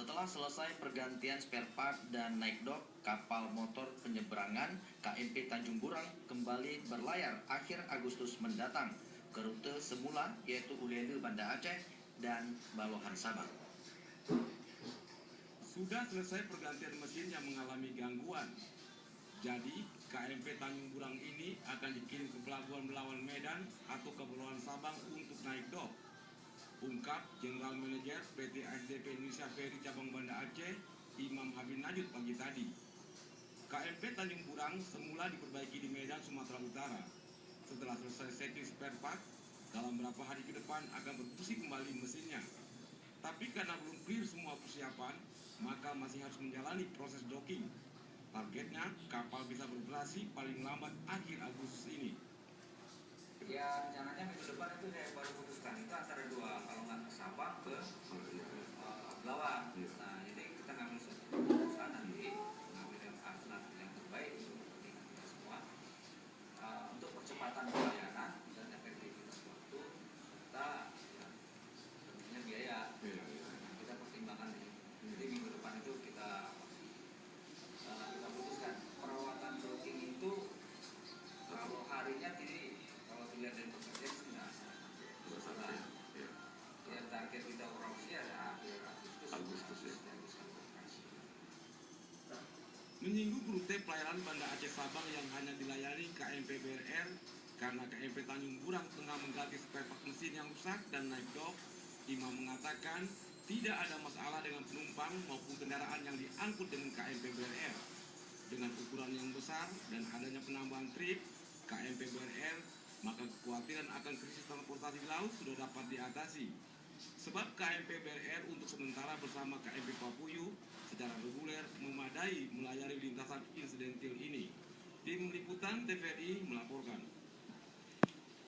Setelah selesai pergantian spare part dan naik dok, kapal motor penyeberangan KMP Tanjung Burang kembali berlayar akhir Agustus mendatang ke rute semula yaitu Ulele Banda Aceh dan Balohan Sabang. Sudah selesai pergantian mesin yang mengalami gangguan. Jadi, KMP Tanjung Burang ini akan dikirim ke Pelabuhan Belawan Medan atau ke Balohan Sabang untuk naik dok. Ungkap General Manager PT ASDP Indonesia Ferry Cabang Banda Aceh, Imam Habib Najud pagi tadi. KMP Tanjung Burang semula diperbaiki di Medan, Sumatera Utara. Setelah selesai setting spare part, dalam beberapa hari ke depan akan berfungsi kembali mesinnya. Tapi karena belum clear semua persiapan, maka masih harus menjalani proses docking. Targetnya kapal bisa beroperasi paling lambat akhir Agustus ini. Ya rencananya minggu depan itu saya baru putuskan itu antara dua, kalau nggak ke Sabang ke Belawan. Nah jadi kita ngambil keputusan nanti ngambil yang alternatif yang terbaik untuk kepentingan kita semua, untuk percepatan pelayanan dan efektivitas waktu serta ya, tentunya biaya. Kita pertimbangkan ini. Jadi minggu depan itu kita putuskan perawatan docking itu kalau harinya kalau dilihat dari pekerjaan tidak masalah. Ya target kita operasi ada akhir Agustus ya. Menyinggung rute pelayanan Banda Aceh Sabang yang hanya dilayani KMP BRR karena KMP Tanjung Burang tengah mengganti spare part mesin yang rusak dan naik dok, Imam mengatakan tidak ada masalah dengan penumpang maupun kendaraan yang diangkut dengan KMP BRR. Dengan ukuran yang besar dan adanya penambahan trip KMP BRR, maka kekhawatiran akan krisis transportasi di laut sudah dapat diatasi. Sebab KMP BRR untuk sementara bersama KMP Papuyu secara reguler memadai melayani lintasan insidentil ini. Tim Liputan TVRI melapor.